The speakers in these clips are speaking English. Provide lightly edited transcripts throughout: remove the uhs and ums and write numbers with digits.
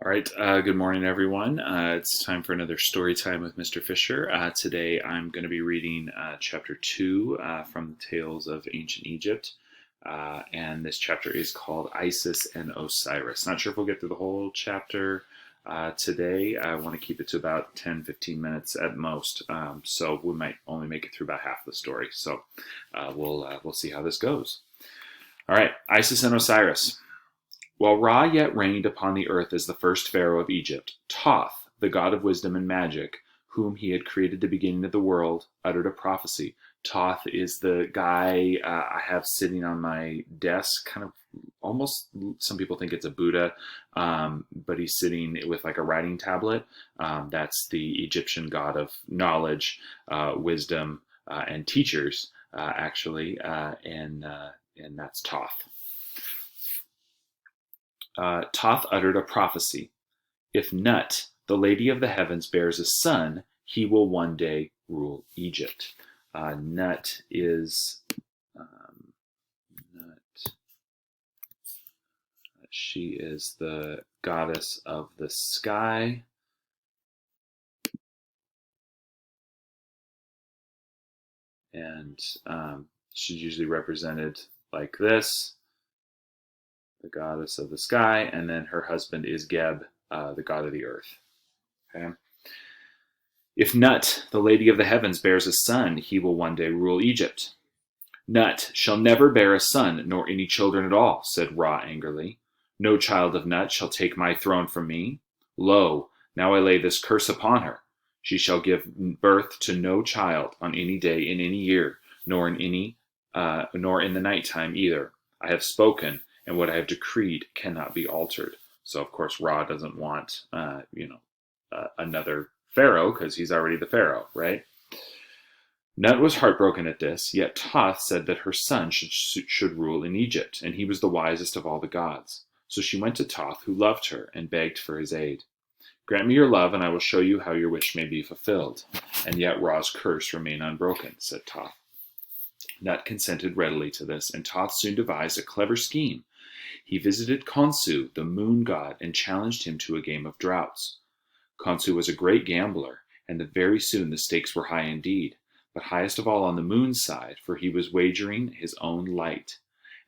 All right, good morning, everyone. It's time for another story time with Mr. Fischer. Today I'm going to be reading chapter 2 from the Tales of Ancient Egypt. And this chapter is called Isis and Osiris. Not sure if we'll get through the whole chapter today. I want to keep it to about 10-15 minutes at most. So we might only make it through about half the story. So we'll see how this goes. All right, Isis and Osiris. While Ra yet reigned upon the earth as the first pharaoh of Egypt, Thoth, the god of wisdom and magic, whom he had created at the beginning of the world, uttered a prophecy. Thoth is the guy I have sitting on my desk, kind of almost, some people think it's a Buddha, but he's sitting with like a writing tablet. That's the Egyptian god of knowledge, wisdom, and teachers, actually, and that's Thoth. Thoth uttered a prophecy. If Nut, the lady of the heavens, bears a son, he will one day rule Egypt. Nut is Nut. She is the goddess of the sky. And she's usually represented like this, the goddess of the sky, and then her husband is Geb, the god of the earth. Okay. If Nut, the lady of the heavens, bears a son, he will one day rule Egypt. Nut shall never bear a son, nor any children at all, said Ra angrily. No child of Nut shall take my throne from me. Lo, now I lay this curse upon her. She shall give birth to no child on any day in any year, nor in the night time either. I have spoken, and what I have decreed cannot be altered. So of course Ra doesn't want, another pharaoh because he's already the pharaoh, right? Nut was heartbroken at this, yet Thoth said that her son should rule in Egypt, and he was the wisest of all the gods. So she went to Thoth, who loved her, and begged for his aid. Grant me your love, and I will show you how your wish may be fulfilled. And yet Ra's curse remain unbroken, said Thoth. Nut consented readily to this, and Thoth soon devised a clever scheme. He visited Khonsu, the moon god, and challenged him to a game of draughts. Khonsu was a great gambler, and very soon the stakes were high indeed, but highest of all on the moon's side, for he was wagering his own light,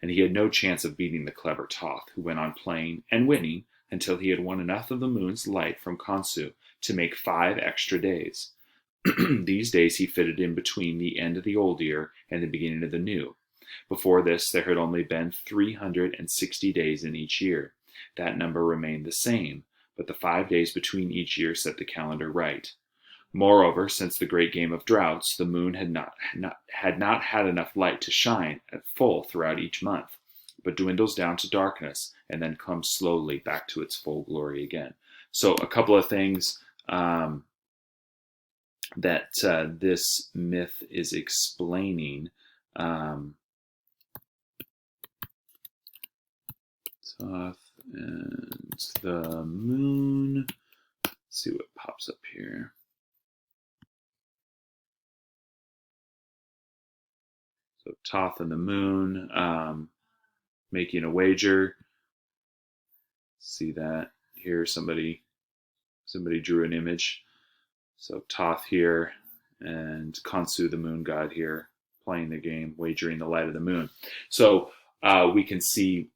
and he had no chance of beating the clever Thoth, who went on playing and winning until he had won enough of the moon's light from Khonsu to make 5 extra days. These days he fitted in between the end of the old year and the beginning of the new. Before this there had only been 360 days in each year. That number remained the same, but the 5 days between each year set the calendar right. Moreover, since the great game of droughts, the moon had not had enough light to shine at full throughout each month, but dwindles down to darkness and then comes slowly back to its full glory again. So a couple of things that this myth is explaining. Thoth and the moon. Let's see what pops up here. So Thoth and the moon, making a wager. See that here? Somebody drew an image. So Thoth here and Khonsu, the moon god, here playing the game, wagering the light of the moon. So we can see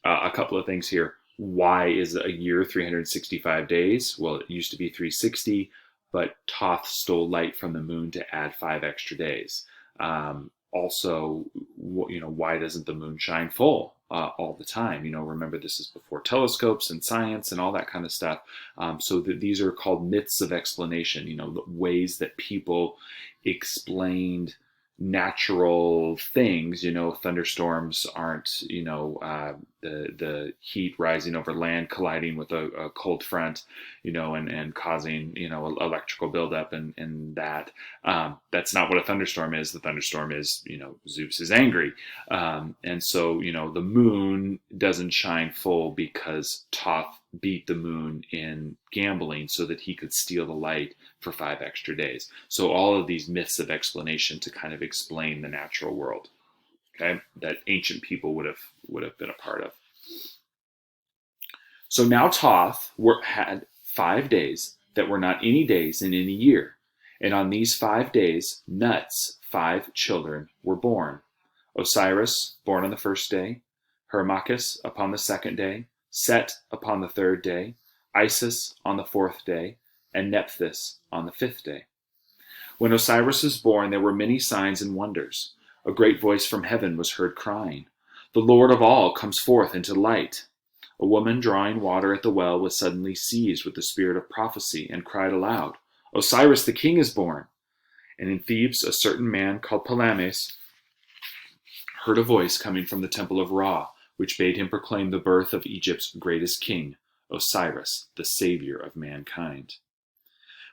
a couple of things here. Why is a year 365 days? Well, it used to be 360, but Thoth stole light from the moon to add 5 extra days. Also, why doesn't the moon shine full all the time? Remember, this is before telescopes and science and all that kind of stuff. So these are called myths of explanation, the ways that people explained natural things. Thunderstorms aren't, the heat rising over land colliding with a cold front, and causing, electrical buildup and that. That's not what a thunderstorm is. The thunderstorm is, Zeus is angry. And so, the moon doesn't shine full because Thoth beat the moon in gambling so that he could steal the light for 5 extra days. So all of these myths of explanation to kind of explain the natural world, okay, that ancient people would have been a part of. So now Toth had 5 days that were not any days in any year. And on these 5 days, Nut's 5 children were born. Osiris, born on the first day, Hermachus upon the second day, Set upon the third day, Isis on the fourth day, and Nephthys on the fifth day. When Osiris was born, there were many signs and wonders. A great voice from heaven was heard crying, "The Lord of all comes forth into light." A woman drawing water at the well was suddenly seized with the spirit of prophecy and cried aloud, "Osiris the king is born." And in Thebes, a certain man called Palames heard a voice coming from the temple of Ra, which bade him proclaim the birth of Egypt's greatest king, Osiris, the savior of mankind.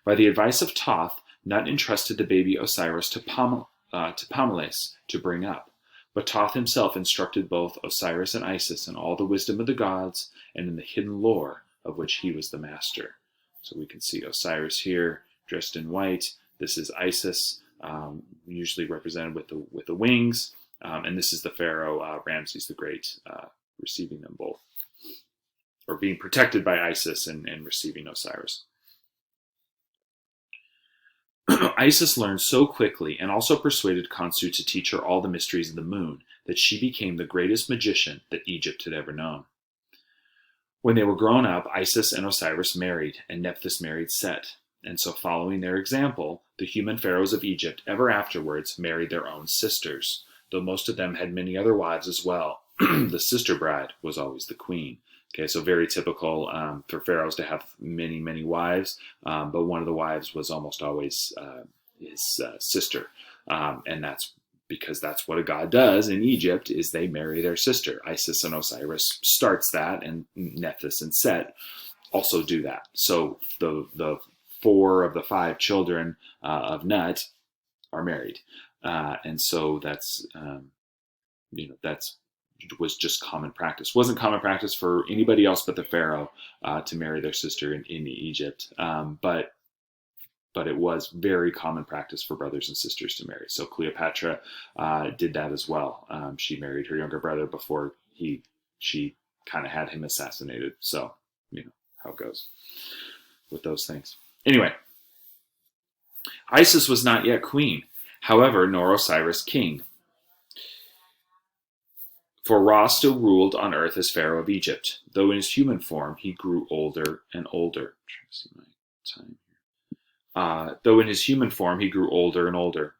By the advice of Thoth, Nut entrusted the baby Osiris to Pamales to bring up. But Thoth himself instructed both Osiris and Isis in all the wisdom of the gods and in the hidden lore of which he was the master. So we can see Osiris here dressed in white. This is Isis, usually represented with the wings. And this is the pharaoh, Ramses the Great, receiving them both, or being protected by Isis and receiving Osiris. Isis learned so quickly and also persuaded Khonsu to teach her all the mysteries of the moon that she became the greatest magician that Egypt had ever known. When they were grown up, Isis and Osiris married, and Nephthys married Set. And so following their example, the human pharaohs of Egypt ever afterwards married their own sisters, though most of them had many other wives as well. The sister bride was always the queen. Okay, so very typical for pharaohs to have many, many wives, but one of the wives was almost always his sister. And that's because that's what a god does in Egypt, is they marry their sister. Isis and Osiris starts that, and Nephthys and Set also do that. So the 4 of the 5 children of Nut are married. And so that's, that's was just common practice. Wasn't common practice for anybody else but the pharaoh to marry their sister in Egypt. But it was very common practice for brothers and sisters to marry. So Cleopatra did that as well. She married her younger brother before she kind of had him assassinated. So, how it goes with those things. Anyway, Isis was not yet queen, however, nor Osiris king. For Ra still ruled on earth as Pharaoh of Egypt, though in his human form he grew older and older. I'm trying to see my time here. Though in his human form he grew older and older,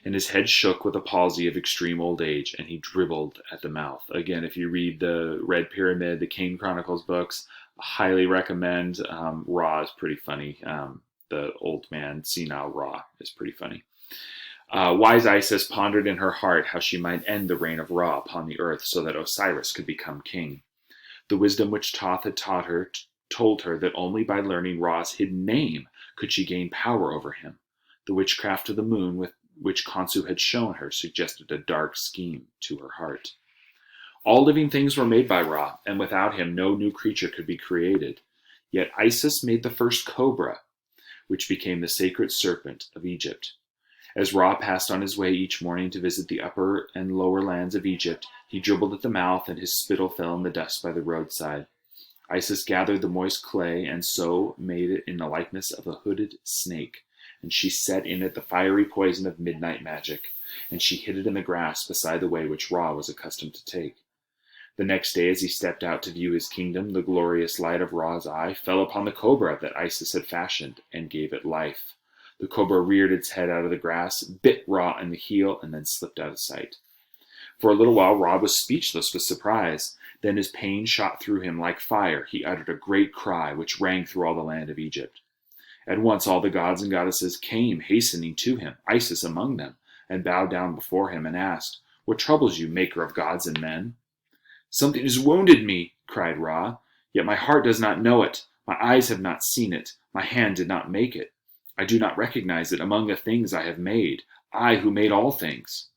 and his head shook with a palsy of extreme old age, and he dribbled at the mouth. Again, if you read the Red Pyramid, the Kane Chronicles books, I highly recommend. Ra is pretty funny. The old man, senile Ra, is pretty funny. Wise Isis pondered in her heart how she might end the reign of Ra upon the earth so that Osiris could become king. The wisdom which Thoth had taught her told her that only by learning Ra's hidden name could she gain power over him. The witchcraft of the moon, with which Khonsu had shown her, suggested a dark scheme to her heart. All living things were made by Ra, and without him no new creature could be created. Yet Isis made the first cobra, which became the sacred serpent of Egypt. As Ra passed on his way each morning to visit the upper and lower lands of Egypt, he dribbled at the mouth, and his spittle fell in the dust by the roadside. Isis gathered the moist clay, and so made it in the likeness of a hooded snake, and she set in it the fiery poison of midnight magic, and she hid it in the grass beside the way which Ra was accustomed to take. The next day, as he stepped out to view his kingdom, the glorious light of Ra's eye fell upon the cobra that Isis had fashioned, and gave it life. The cobra reared its head out of the grass, bit Ra in the heel, and then slipped out of sight. For a little while Ra was speechless with surprise. Then his pain shot through him like fire. He uttered a great cry, which rang through all the land of Egypt. At once all the gods and goddesses came hastening to him, Isis among them, and bowed down before him and asked, "What troubles you, maker of gods and men?" "Something has wounded me," cried Ra, "yet my heart does not know it. My eyes have not seen it. My hand did not make it. I do not recognize it among the things I have made, I who made all things.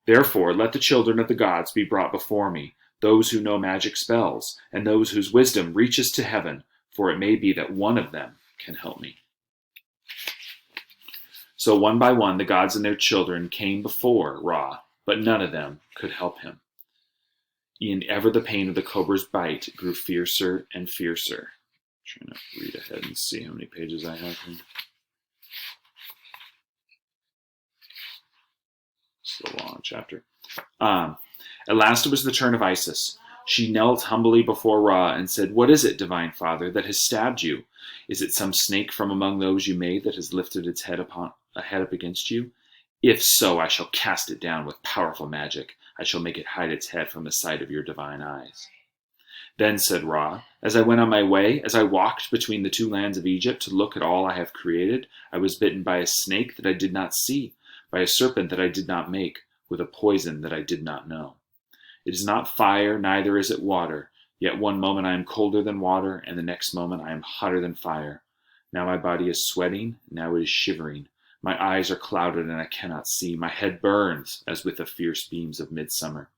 Therefore let the children of the gods be brought before me, those who know magic spells, and those whose wisdom reaches to heaven, for it may be that one of them can help me." So one by one the gods and their children came before Ra, but none of them could help him. And ever the pain of the cobra's bite grew fiercer and fiercer. I'm trying to read ahead and see how many pages I have here. It's a long chapter. At last it was the turn of Isis. She knelt humbly before Ra and said, "What is it, Divine Father, that has stabbed you? Is it some snake from among those you made that has lifted its head up against you? If so, I shall cast it down with powerful magic. I shall make it hide its head from the sight of your divine eyes." Then said Ra, "As I went on my way, as I walked between the two lands of Egypt to look at all I have created, I was bitten by a snake that I did not see, by a serpent that I did not make, with a poison that I did not know. It is not fire, neither is it water. Yet one moment I am colder than water, and the next moment I am hotter than fire. Now my body is sweating, now it is shivering. My eyes are clouded and I cannot see. My head burns as with the fierce beams of midsummer."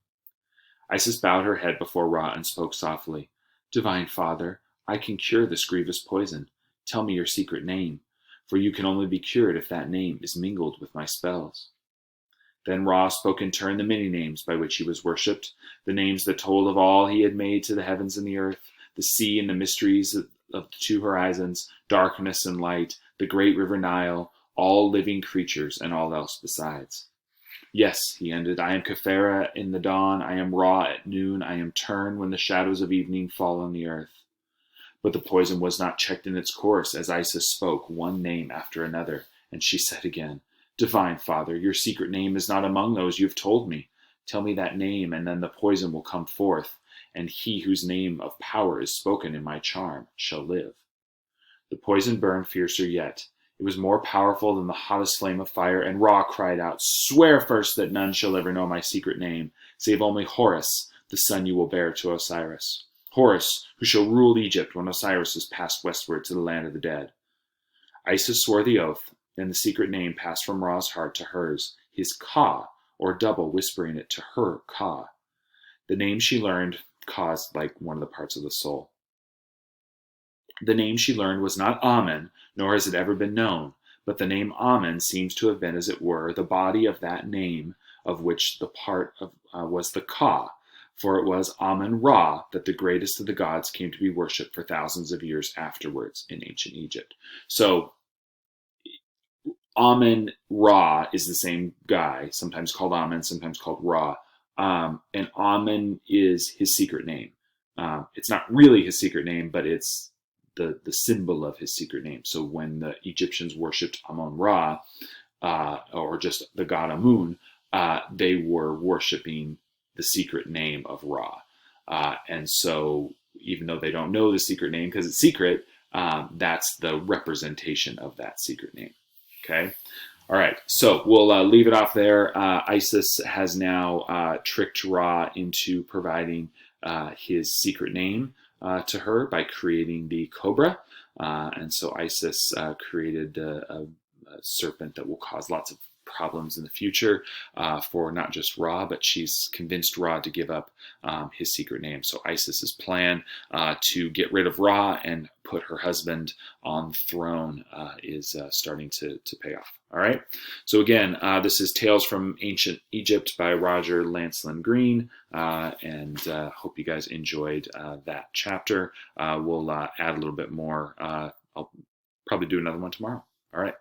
Isis bowed her head before Ra and spoke softly. "Divine Father, I can cure this grievous poison. Tell me your secret name, for you can only be cured if that name is mingled with my spells." Then Ra spoke in turn the many names by which he was worshipped, the names that told of all he had made to the heavens and the earth, the sea and the mysteries of the two horizons, darkness and light, the great river Nile, all living creatures, and all else besides. "Yes," he ended, "I am Khafera in the dawn, I am Ra at noon, I am Turn when the shadows of evening fall on the earth." But the poison was not checked in its course as Isis spoke one name after another, and she said again, "Divine Father, your secret name is not among those you have told me. Tell me that name, and then the poison will come forth, and he whose name of power is spoken in my charm shall live." The poison burned fiercer yet. It was more powerful than the hottest flame of fire, and Ra cried out, "Swear first that none shall ever know my secret name, save only Horus, the son you will bear to Osiris. Horus, who shall rule Egypt when Osiris has passed westward to the land of the dead." Isis swore the oath, and the secret name passed from Ra's heart to hers, his Ka, or double, whispering it to her Ka. The name she learned caused like one of the parts of the soul. The name she learned was not Amen, nor has it ever been known, but the name Amen seems to have been, as it were, the body of that name, of which the part of, was the Ka, for it was Amen-Ra that the greatest of the gods came to be worshipped for thousands of years afterwards in ancient Egypt. So Amen-Ra is the same guy, sometimes called Amen, sometimes called Ra, and Amen is his secret name. It's not really his secret name, but it's the symbol of his secret name. So when the Egyptians worshipped Amun-Ra, or just the god Amun, they were worshiping the secret name of Ra. And so even though they don't know the secret name because it's secret, that's the representation of that secret name. Okay? All right, so we'll leave it off there. Isis has now tricked Ra into providing his secret name to her by creating the cobra. And so Isis created a serpent that will cause lots of problems in the future for not just Ra, but she's convinced Ra to give up his secret name. So Isis's plan to get rid of Ra and put her husband on the throne is starting to pay off. All right. So again, this is Tales from Ancient Egypt by Roger Lancelin Green, and hope you guys enjoyed that chapter. We'll add a little bit more. I'll probably do another one tomorrow. All right.